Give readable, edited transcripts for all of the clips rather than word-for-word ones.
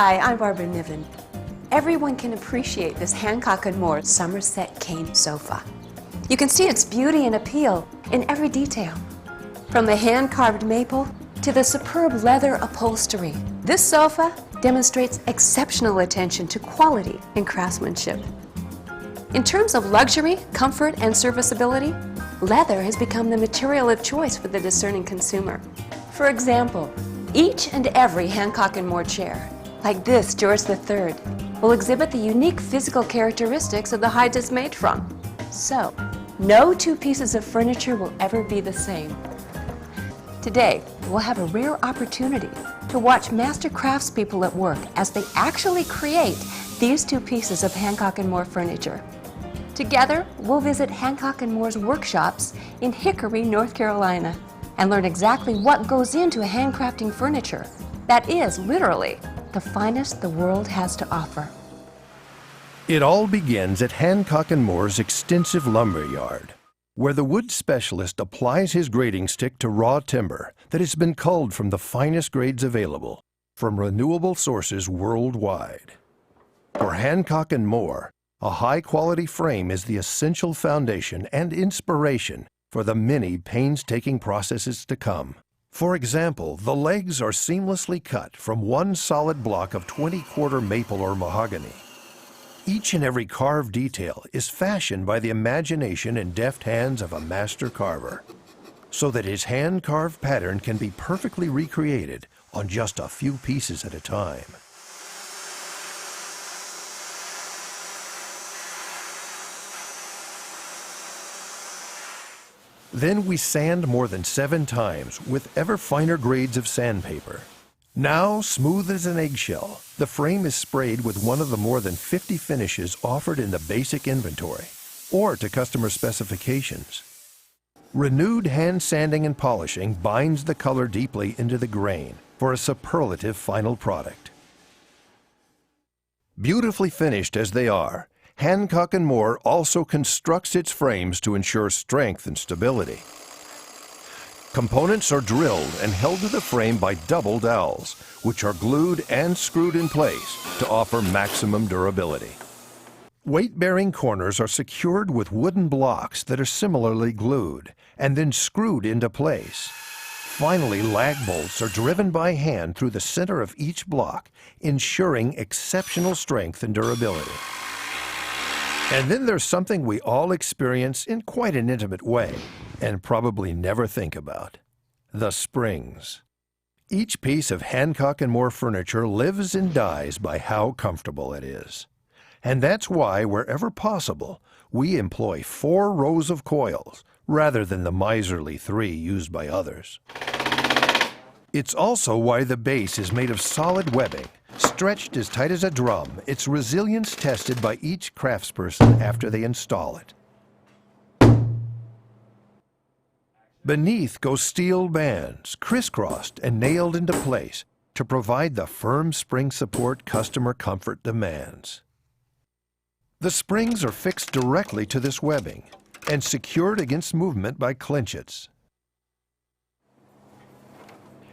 Hi, I'm Barbara Niven. Everyone can appreciate this Hancock Moore Somerset cane sofa. You can see its beauty and appeal in every detail. From the hand-carved maple to the superb leather upholstery, this sofa demonstrates exceptional attention to quality and craftsmanship. In terms of luxury, comfort, and serviceability, leather has become the material of choice for the discerning consumer. For example, each and every Hancock Moore chair, like this George III, will exhibit the unique physical characteristics of the hide it's made from. So, no two pieces of furniture will ever be the same. Today, we'll have a rare opportunity to watch master craftspeople at work as they actually create these two pieces of Hancock Moore furniture. Together, we'll visit Hancock Moore's workshops in Hickory, North Carolina, and learn exactly what goes into handcrafting furniture that is, literally, the finest the world has to offer. It all begins at Hancock Moore's extensive lumber yard, where the wood specialist applies his grading stick to raw timber that has been culled from the finest grades available from renewable sources worldwide. For Hancock Moore, a high-quality frame is the essential foundation and inspiration for the many painstaking processes to come. For example, the legs are seamlessly cut from one solid block of 20-quarter maple or mahogany. Each and every carved detail is fashioned by the imagination and deft hands of a master carver, so that his hand-carved pattern can be perfectly recreated on just a few pieces at a time. Then we sand more than 7 times with ever finer grades of sandpaper. Now, smooth as an eggshell, the frame is sprayed with one of the more than 50 finishes offered in the basic inventory, or to customer specifications. Renewed hand sanding and polishing binds the color deeply into the grain for a superlative final product. Beautifully finished as they are, Hancock Moore also constructs its frames to ensure strength and stability. Components are drilled and held to the frame by double dowels, which are glued and screwed in place to offer maximum durability. Weight-bearing corners are secured with wooden blocks that are similarly glued and then screwed into place. Finally, lag bolts are driven by hand through the center of each block, ensuring exceptional strength and durability. And then there's something we all experience in quite an intimate way, and probably never think about: the springs. Each piece of Hancock Moore furniture lives and dies by how comfortable it is. And that's why, wherever possible, we employ 4 rows of coils, rather than the miserly 3 used by others. It's also why the base is made of solid webbing, stretched as tight as a drum, its resilience tested by each craftsperson after they install it. Beneath go steel bands, crisscrossed and nailed into place to provide the firm spring support customer comfort demands. The springs are fixed directly to this webbing and secured against movement by clinchets.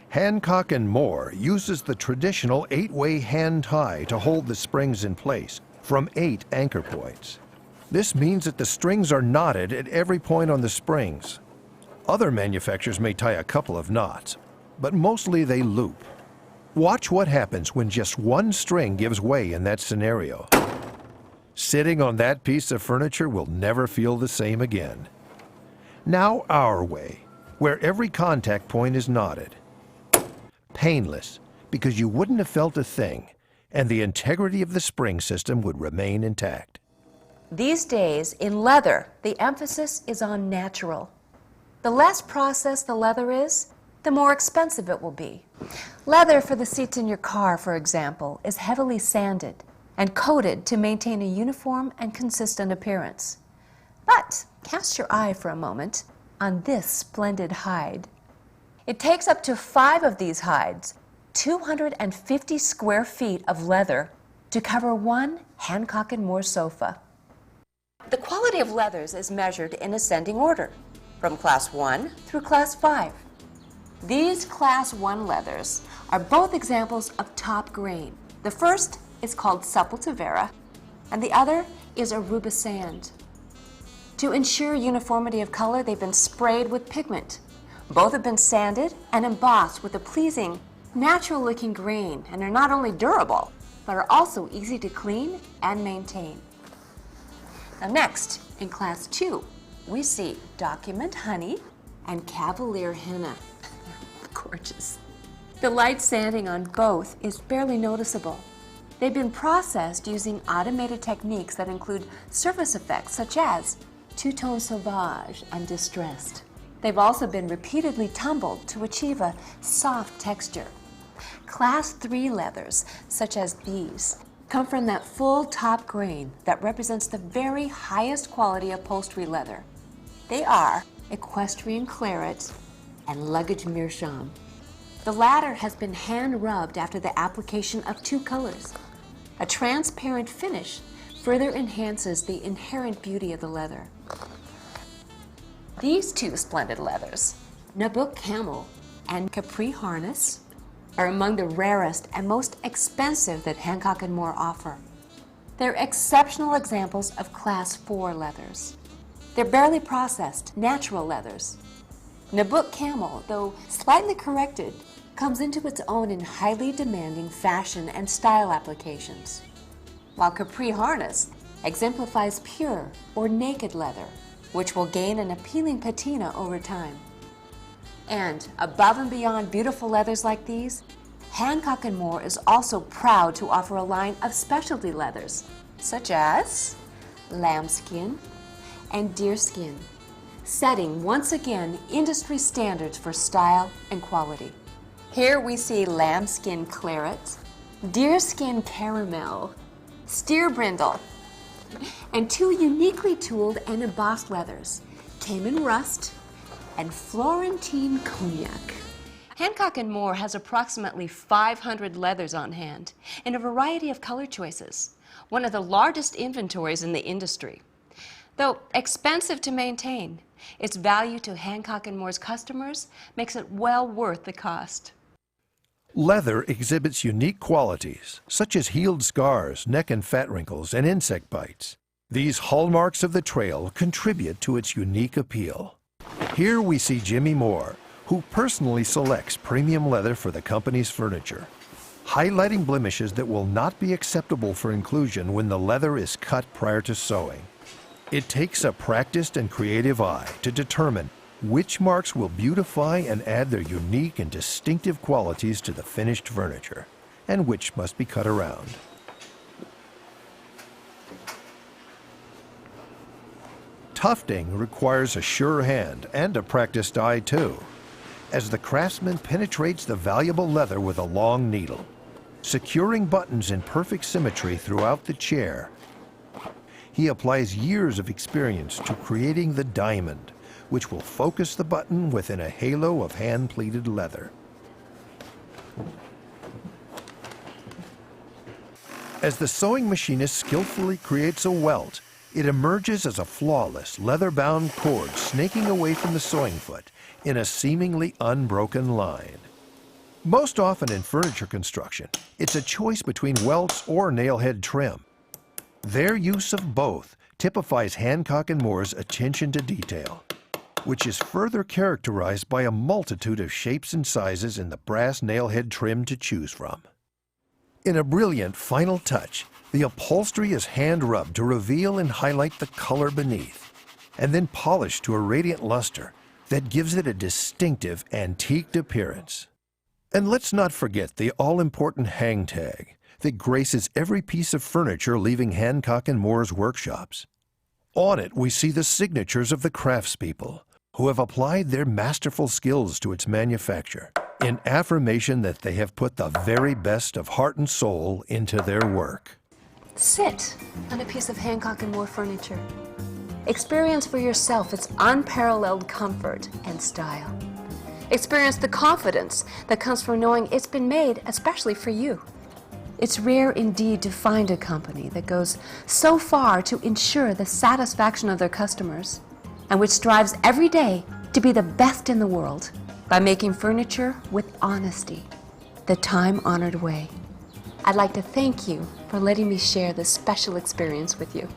Hancock Moore uses the traditional 8-way hand tie to hold the springs in place from 8 anchor points. This means that the strings are knotted at every point on the springs. Other manufacturers may tie a couple of knots, but mostly they loop. Watch what happens when just one string gives way in that scenario. Sitting on that piece of furniture will never feel the same again. Now our way, where every contact point is knotted. Painless, because you wouldn't have felt a thing, and the integrity of the spring system would remain intact. These days, in leather, the emphasis is on natural. The less processed the leather is, the more expensive it will be. Leather for the seats in your car, for example, is heavily sanded and coated to maintain a uniform and consistent appearance. But cast your eye for a moment on this splendid hide. It takes up to 5 of these hides, 250 square feet of leather, to cover one Hancock Moore sofa. The quality of leathers is measured in ascending order, from Class 1 through Class 5. These Class 1 leathers are both examples of top grade, The first is called supple Tavera, and the other is Aruba sand. To ensure uniformity of color, they've been sprayed with pigment. Both have been sanded and embossed with a pleasing, natural-looking grain, and are not only durable, but are also easy to clean and maintain. Now next, in Class 2, we see Document Honey and Cavalier Henna. Gorgeous. The light sanding on both is barely noticeable. They've been processed using automated techniques that include surface effects such as two-tone sauvage and distressed. They've also been repeatedly tumbled to achieve a soft texture. Class 3 leathers, such as these, come from that full top grain that represents the very highest quality upholstery leather. They are equestrian claret and luggage meerschaum. The latter has been hand rubbed after the application of 2 colors. A transparent finish further enhances the inherent beauty of the leather. These 2 splendid leathers, Nabuk Camel and Capri Harness, are among the rarest and most expensive that Hancock Moore offer. They're exceptional examples of Class 4 leathers. They're barely processed, natural leathers. Nabuk Camel, though slightly corrected, comes into its own in highly demanding fashion and style applications, while Capri Harness exemplifies pure or naked leather, which will gain an appealing patina over time. And above and beyond beautiful leathers like these, Hancock Moore is also proud to offer a line of specialty leathers, such as lambskin and deerskin, setting once again industry standards for style and quality. Here we see lambskin claret, deerskin caramel, steer brindle, and 2 uniquely tooled and embossed leathers, Cayman rust and Florentine cognac. Hancock Moore has approximately 500 leathers on hand in a variety of color choices, one of the largest inventories in the industry. Though expensive to maintain, its value to Hancock Moore's customers makes it well worth the cost. Leather exhibits unique qualities, such as healed scars, neck and fat wrinkles, and insect bites. These hallmarks of the trail contribute to its unique appeal. Here we see Jimmy Moore, who personally selects premium leather for the company's furniture, highlighting blemishes that will not be acceptable for inclusion when the leather is cut prior to sewing. It takes a practiced and creative eye to determine which marks will beautify and add their unique and distinctive qualities to the finished furniture, and which must be cut around. Tufting requires a sure hand and a practiced eye too, as the craftsman penetrates the valuable leather with a long needle, securing buttons in perfect symmetry throughout the chair. He applies years of experience to creating the diamond, which will focus the button within a halo of hand-pleated leather. As the sewing machinist skillfully creates a welt, it emerges as a flawless, leather-bound cord snaking away from the sewing foot in a seemingly unbroken line. Most often in furniture construction, it's a choice between welts or nailhead trim. Their use of both typifies Hancock Moore's attention to detail, which is further characterized by a multitude of shapes and sizes in the brass nailhead trim to choose from. In a brilliant final touch, the upholstery is hand-rubbed to reveal and highlight the color beneath, and then polished to a radiant luster that gives it a distinctive, antiqued appearance. And let's not forget the all-important hang tag that graces every piece of furniture leaving Hancock Moore's workshops. On it, we see the signatures of the craftspeople who have applied their masterful skills to its manufacture, in affirmation that they have put the very best of heart and soul into their work. Sit on a piece of Hancock Moore furniture. Experience for yourself its unparalleled comfort and style. Experience the confidence that comes from knowing it's been made especially for you. It's rare indeed to find a company that goes so far to ensure the satisfaction of their customers, and which strives every day to be the best in the world by making furniture with honesty, the time-honored way. I'd like to thank you for letting me share this special experience with you.